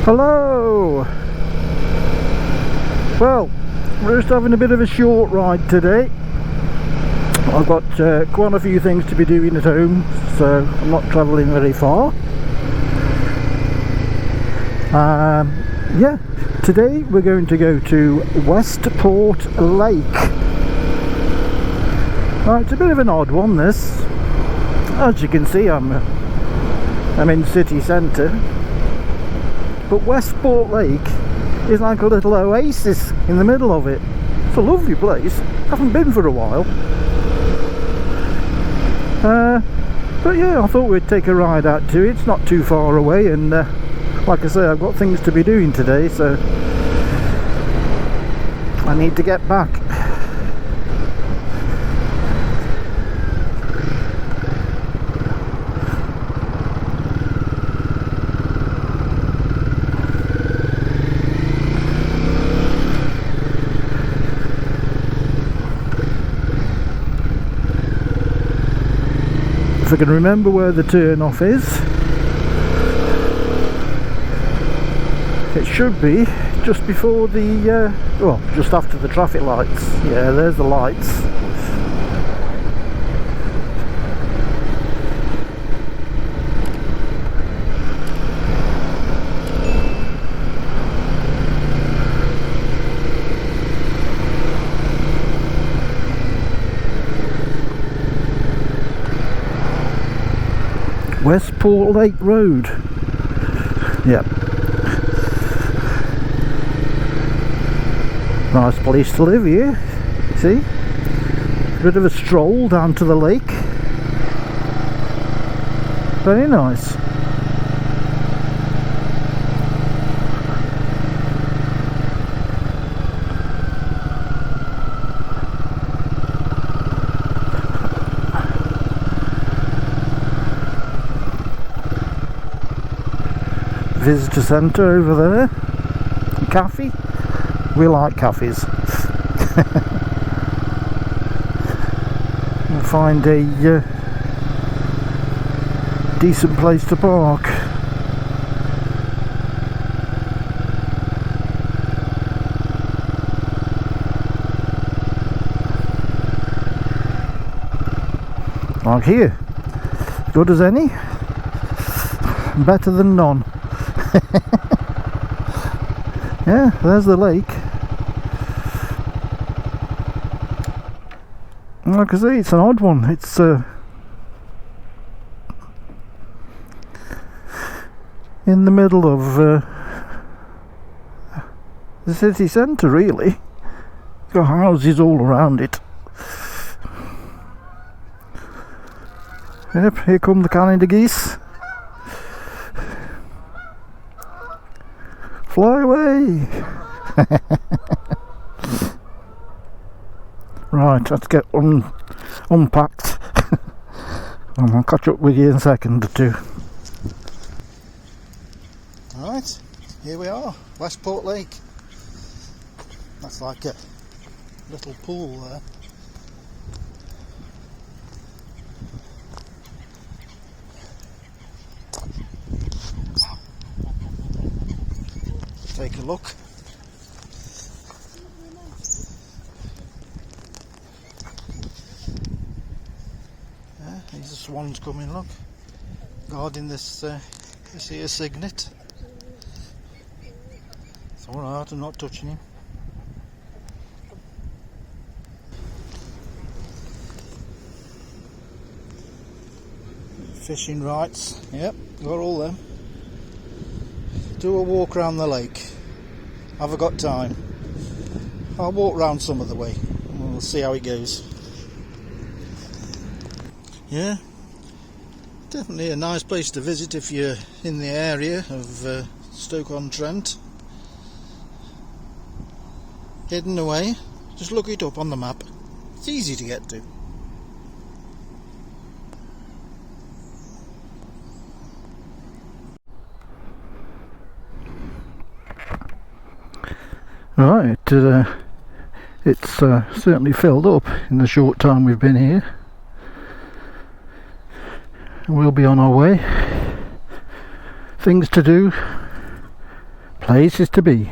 Hello! Well, we're just having a bit of a short ride today. I've got quite a few things to be doing at home, so I'm not travelling very far. Yeah, today we're going to go to Westport Lake. It's a bit of an odd one, this. As you can see, I'm in city centre. But Westport Lake is like a little oasis in the middle of it. It's a lovely place. Haven't been for a while. But yeah, I thought we'd take a ride out to it. It's not too far away, and like I say, I've got things to be doing today, so I need to get back. If I can remember where the turn off is, it should be just before the well, just after the traffic lights. Yeah, there's the lights. Westport Lake Road. Yep. Nice place to live here. See? Bit of a stroll down to the lake. Very nice. Visitor centre over there. Cafe. We like cafes. We'll find a decent place to park. Like here. Good as any. Better than none. Yeah, there's the lake. Like I say, it's an odd one. It's in the middle of the city centre, really. Got houses all around it. Yep, here come the Canada geese. Fly away! Right, let's get unpacked. I'll catch up with you in a second or two. Right, here we are, Westport Lake. That's like a little pool there. Take a look. Yeah, these are swans coming, look. Guarding this here cygnet. It's alright, I'm not touching him. Fishing rights, yep, got all them. Do a walk around the lake. Have I got time? I'll walk round some of the way and we'll see how it goes. Yeah, definitely a nice place to visit if you're in the area of Stoke-on-Trent. Hidden away, just look it up on the map. It's easy to get to. Right, it's certainly filled up in the short time we've been here. We'll be on our way. Things to do, Places to be.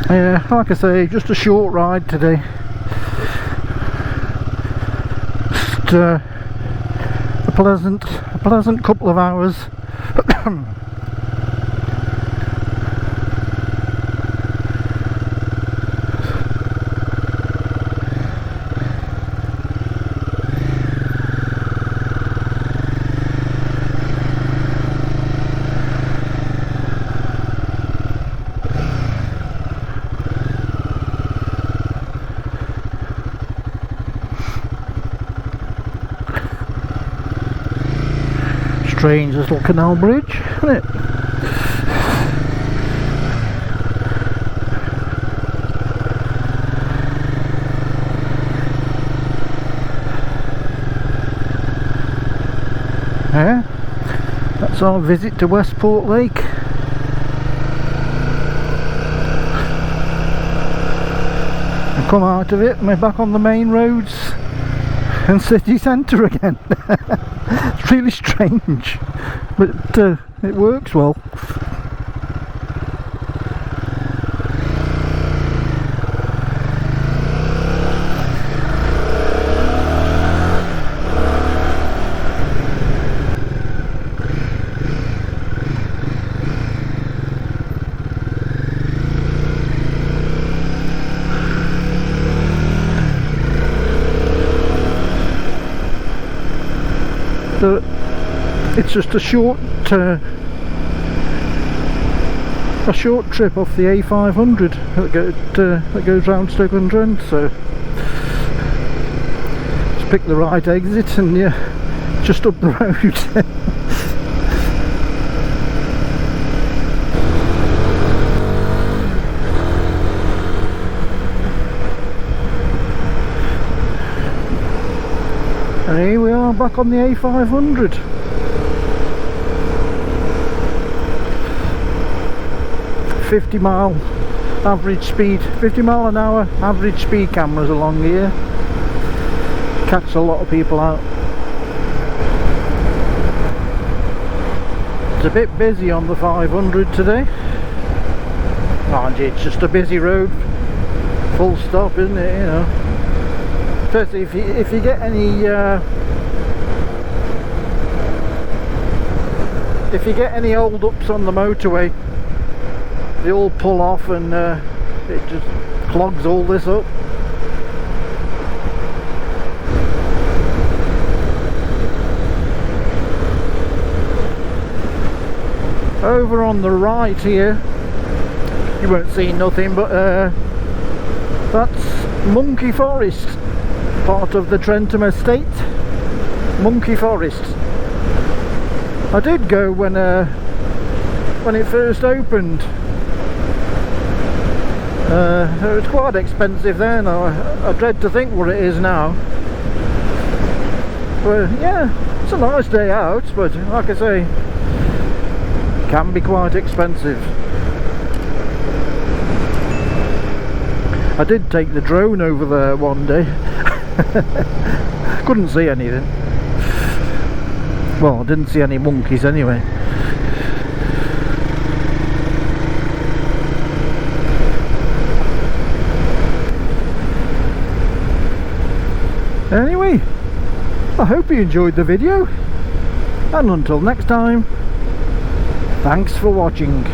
Yeah, like I say, just a short ride today. Just a pleasant couple of hours. Strange little canal bridge, isn't it? Yeah, that's our visit to Westport Lake. And come out of it and we're back on the main roads and city centre again. It's really strange, but it works well. It's just a short trip off the A500 that goes round Stoke-on-Trent, so just pick the right exit and yeah, just up the road. And here we are back on the A500. 50 mile average speed, 50 mile an hour average speed cameras along here. Catch a lot of people out. It's a bit busy on the 500 today. Mind you, it's just a busy road, full stop, isn't it? You know. Especially if you get any hold ups on the motorway, they all pull off and it just clogs all this up. Over on the right here, you won't see nothing, but that's Monkey Forest, part of the Trentham estate. Monkey Forest. I did go when it first opened. It was quite expensive then. I dread to think what it is now. But yeah, it's a nice day out, but like I say, can be quite expensive. I did take the drone over there one day. Couldn't see anything. Well, I didn't see any monkeys anyway. Anyway, I hope you enjoyed the video, and until next time, thanks for watching.